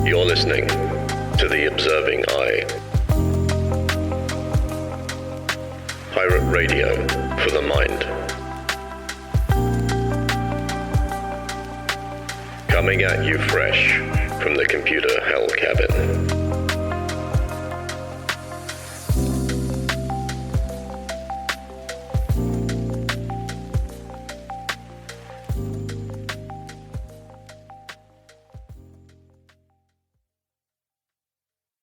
You're listening to The Observing Eye. Pirate radio for the mind. Coming at you fresh from the computer hell cabin.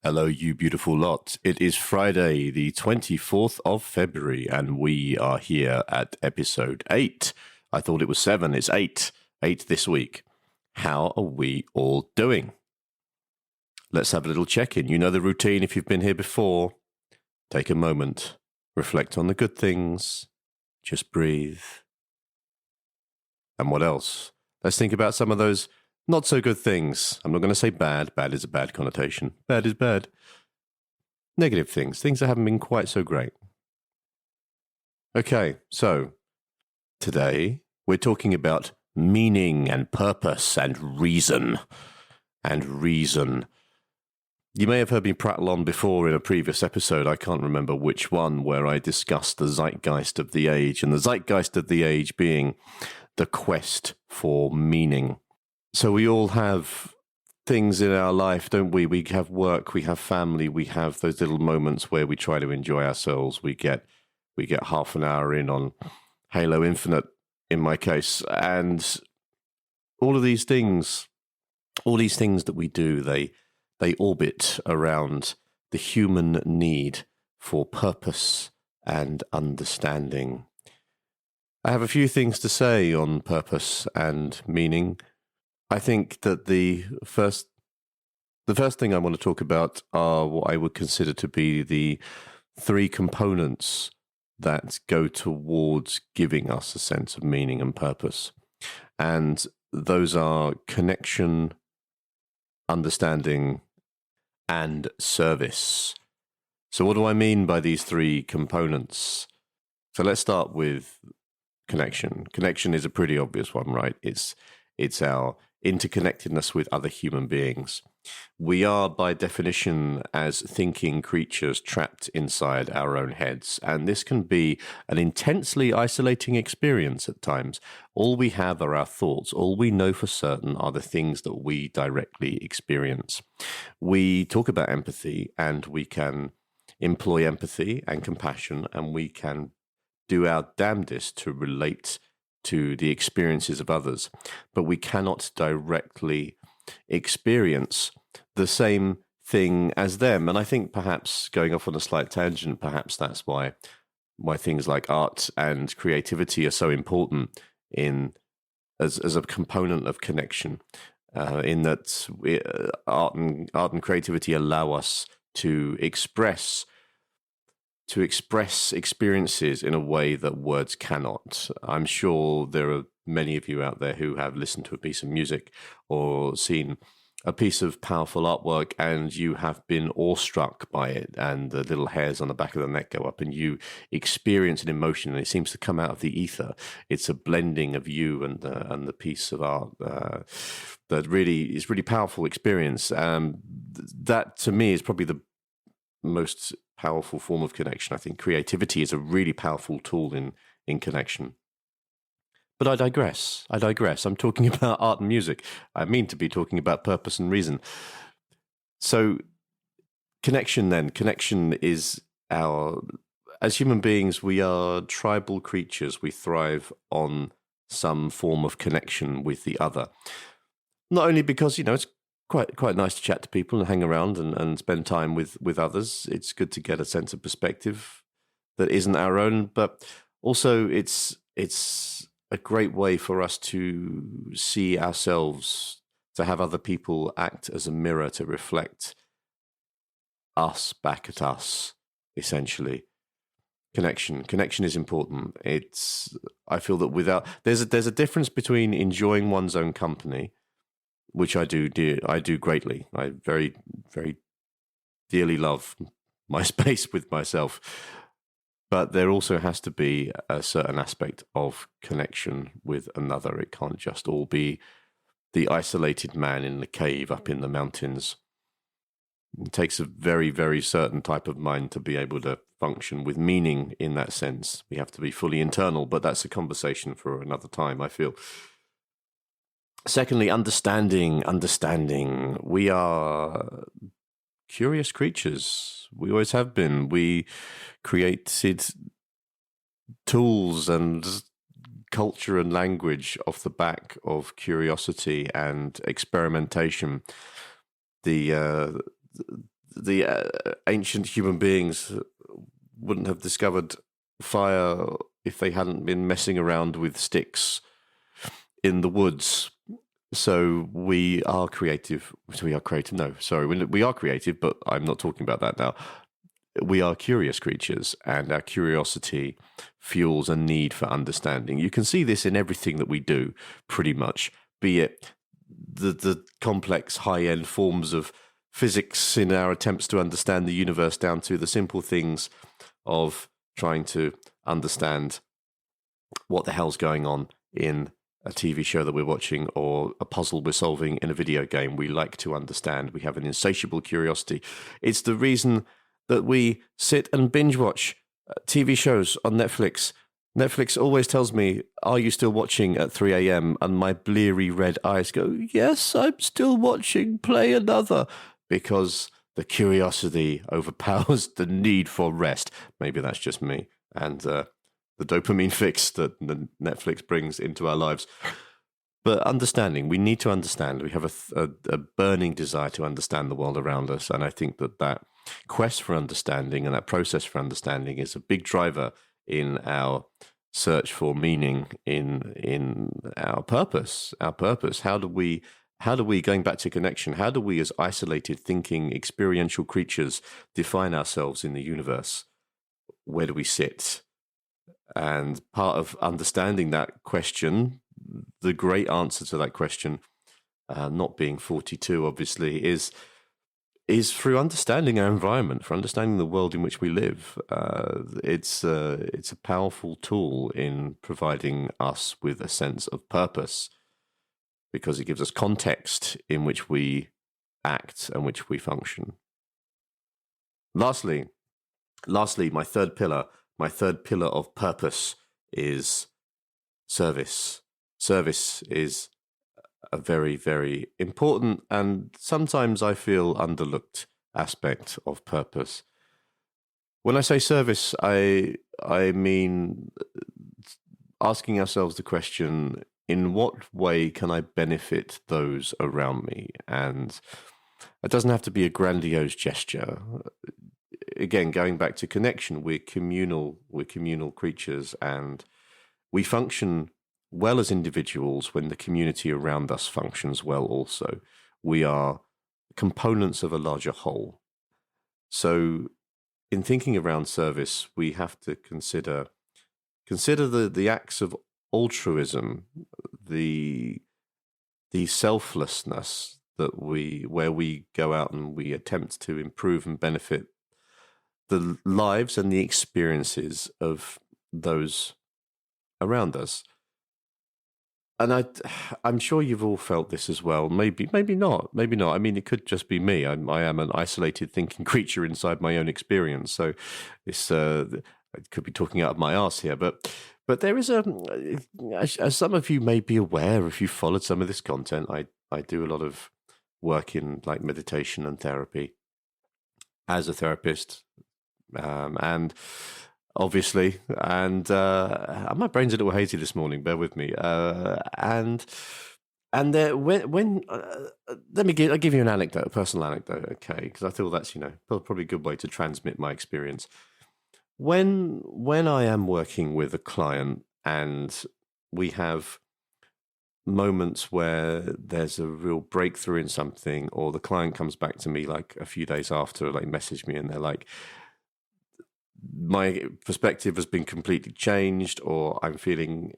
Hello, you beautiful lot. It is Friday, the 24th of February, and we are here at episode 8. I thought it was 7. It's 8. 8 this week. How are we all doing? Let's have a little check-in. You know the routine if you've been here before. Take a moment. Reflect on the good things. Just breathe. And what else? Let's think about some of those not so good things. I'm not going to say bad. Bad is a bad connotation. Bad is bad. Negative things. Things that haven't been quite so great. Okay, so today we're talking about meaning and purpose and reason. And reason. You may have heard me prattle on before in a previous episode. I can't remember which one, where I discussed the zeitgeist of the age. And the zeitgeist of the age being the quest for meaning. So we all have things in our life, don't we? We have work, we have family, we have those little moments where we try to enjoy ourselves. We get half an hour in on Halo Infinite, in my case, and all these things that we do, they orbit around the human need for purpose and understanding. I have a few things to say on purpose and meaning. I think that the first thing I want to talk about are what I would consider to be the three components that go towards giving us a sense of meaning and purpose. And those are connection, understanding, and service. So what do I mean by these three components? So let's start with connection. Connection is a pretty obvious one, right? It's our interconnectedness with other human beings. We are, by definition, as thinking creatures trapped inside our own heads, and this can be an intensely isolating experience at times. All we have are our thoughts. All we know for certain are the things that we directly experience. We talk about empathy, and we can employ empathy and compassion, and we can do our damnedest to relate to the experiences of others, but we cannot directly experience the same thing as them. And I think perhaps, going off on a slight tangent, perhaps that's why things like art and creativity are so important as a component of connection, in that art and creativity allow us to express experiences in a way that words cannot. I'm sure there are many of you out there who have listened to a piece of music or seen a piece of powerful artwork, and you have been awestruck by it, and the little hairs on the back of the neck go up, and you experience an emotion, and it seems to come out of the ether. It's a blending of you and the piece of art that really is really powerful experience. That to me is probably the most powerful form of connection. I think creativity is a really powerful tool in connection. But I digress. I'm talking about art and music. I mean to be talking about purpose and reason. So connection then. Connection is as human beings, we are tribal creatures. We thrive on some form of connection with the other. Not only because, it's quite nice to chat to people and hang around and spend time with others. It's good to get a sense of perspective that isn't our own, but also it's a great way for us to see ourselves, to have other people act as a mirror to reflect us back at us, essentially. Connection is important. I feel that there's a difference between enjoying one's own company, which I do greatly. I very, very dearly love my space with myself. But there also has to be a certain aspect of connection with another. It can't just all be the isolated man in the cave up in the mountains. It takes a very, very certain type of mind to be able to function with meaning in that sense. We have to be fully internal, but that's a conversation for another time, I feel. Secondly, understanding. We are curious creatures. We always have been. We created tools and culture and language off the back of curiosity and experimentation. The ancient human beings wouldn't have discovered fire if they hadn't been messing around with sticks in the woods. So we are creative. We are creative. No, sorry, we are creative, but I'm not talking about that now. We are curious creatures, and our curiosity fuels a need for understanding. You can see this in everything that we do, pretty much, be it the complex high-end forms of physics in our attempts to understand the universe, down to the simple things of trying to understand what the hell's going on in a TV show that we're watching or a puzzle we're solving in a video game. We like to understand. We have an insatiable curiosity. It's the reason that we sit and binge watch TV shows on Netflix. Netflix always tells me, "Are you still watching at 3 a.m.?" And my bleary red eyes go, "Yes, I'm still watching. Play another." Because the curiosity overpowers the need for rest. Maybe that's just me. And the dopamine fix that Netflix brings into our lives. But understanding, we need to understand. We have a burning desire to understand the world around us. And I think that quest for understanding and that process for understanding is a big driver in our search for meaning, in our purpose. How do we, going back to connection, how do we as isolated thinking experiential creatures define ourselves in the universe? Where do we sit? And part of understanding that question, the great answer to that question, not being 42 obviously, is through understanding our environment, for understanding the world in which we live. It's a powerful tool in providing us with a sense of purpose, because it gives us context in which we act and which we function. Lastly, my third pillar of purpose is service. Service is a very, very important and sometimes I feel underlooked aspect of purpose. When I say service, I mean asking ourselves the question, in what way can I benefit those around me? And it doesn't have to be a grandiose gesture. Again, going back to connection, we're communal creatures, and we function well as individuals when the community around us functions well also. We are components of a larger whole. So in thinking around service, we have to consider the acts of altruism, the selflessness where we go out and we attempt to improve and benefit the lives and the experiences of those around us. And I'm sure you've all felt this as well. Maybe not. I mean, it could just be me. I am an isolated thinking creature inside my own experience. So this I could be talking out of my arse here, but there is as some of you may be aware, if you followed some of this content, I do a lot of work in like meditation and therapy as a therapist, and obviously, and my brain's a little hazy this morning. Bear with me. And there, when I'll give you an anecdote, a personal anecdote, okay? Because I feel that's probably a good way to transmit my experience. When I am working with a client and we have moments where there's a real breakthrough in something, or the client comes back to me like a few days after, like message me, and they're like, my perspective has been completely changed, or I'm feeling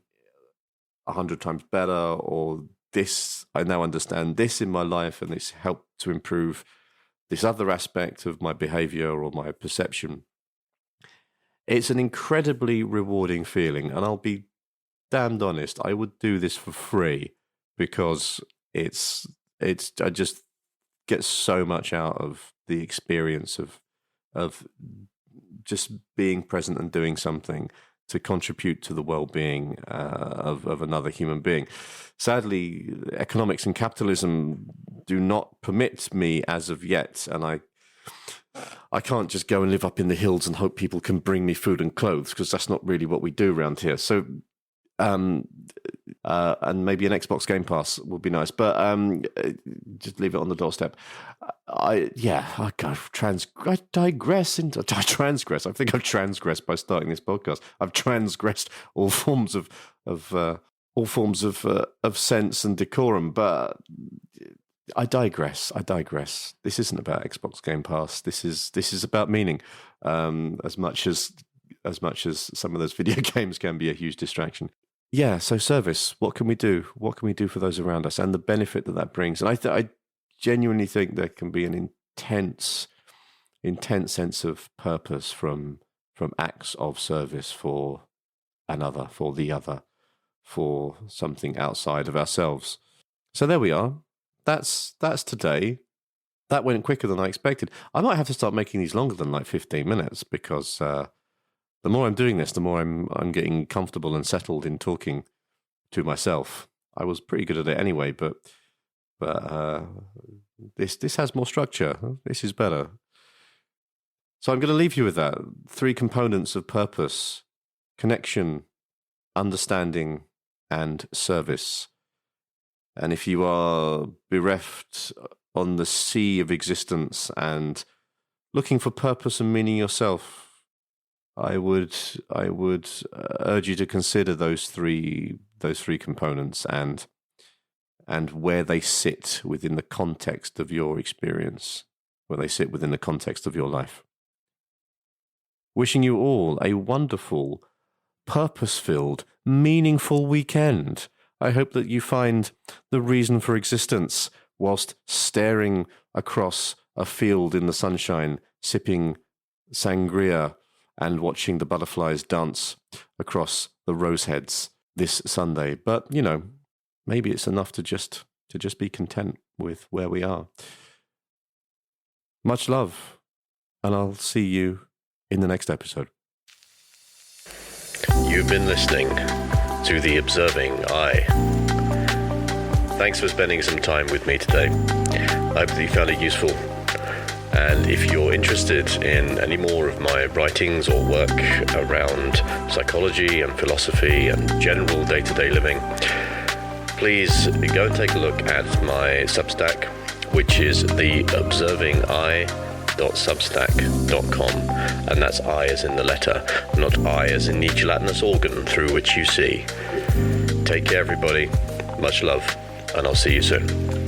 100 times better, or this, I now understand this in my life, and it's helped to improve this other aspect of my behavior or my perception. It's an incredibly rewarding feeling, and I'll be damned honest, I would do this for free, because I just get so much out of the experience of just being present and doing something to contribute to the well-being of another human being. Sadly, economics and capitalism do not permit me as of yet, and I can't just go and live up in the hills and hope people can bring me food and clothes, because that's not really what we do around here. So, and maybe an Xbox Game Pass would be nice, but just leave it on the doorstep. I digress. I think I've transgressed by starting this podcast. I've transgressed all forms of sense and decorum, but I digress. This isn't about Xbox Game Pass. This is about meaning, as much as some of those video games can be a huge distraction. Yeah, so service. What can we do? What can we do for those around us, and the benefit that brings? And I genuinely think there can be an intense sense of purpose from acts of service for another, for the other, for something outside of ourselves. So there we are. That's today. That went quicker than I expected. I might have to start making these longer than like 15 minutes, because the more I'm doing this, the more I'm getting comfortable and settled in talking to myself. I was pretty good at it anyway, but this has more structure. This is better. So I'm going to leave you with that. 3 components of purpose: connection, understanding, and service. And if you are bereft on the sea of existence and looking for purpose and meaning yourself, I would urge you to consider those three components and where they sit within the context of your experience, where they sit within the context of your life. Wishing you all a wonderful, purpose-filled, meaningful weekend. I hope that you find the reason for existence whilst staring across a field in the sunshine, sipping sangria and watching the butterflies dance across the roseheads this Sunday. But, maybe it's enough to just be content with where we are. Much love, and I'll see you in the next episode. You've been listening to The Observing Eye. Thanks for spending some time with me today. I hope that you found it useful. And if you're interested in any more of my writings or work around psychology and philosophy and general day-to-day living, please go and take a look at my Substack, which is theobservingeye.substack.com, and that's I as in the letter, not I as in the gelatinous organ through which you see. Take care, everybody. Much love, and I'll see you soon.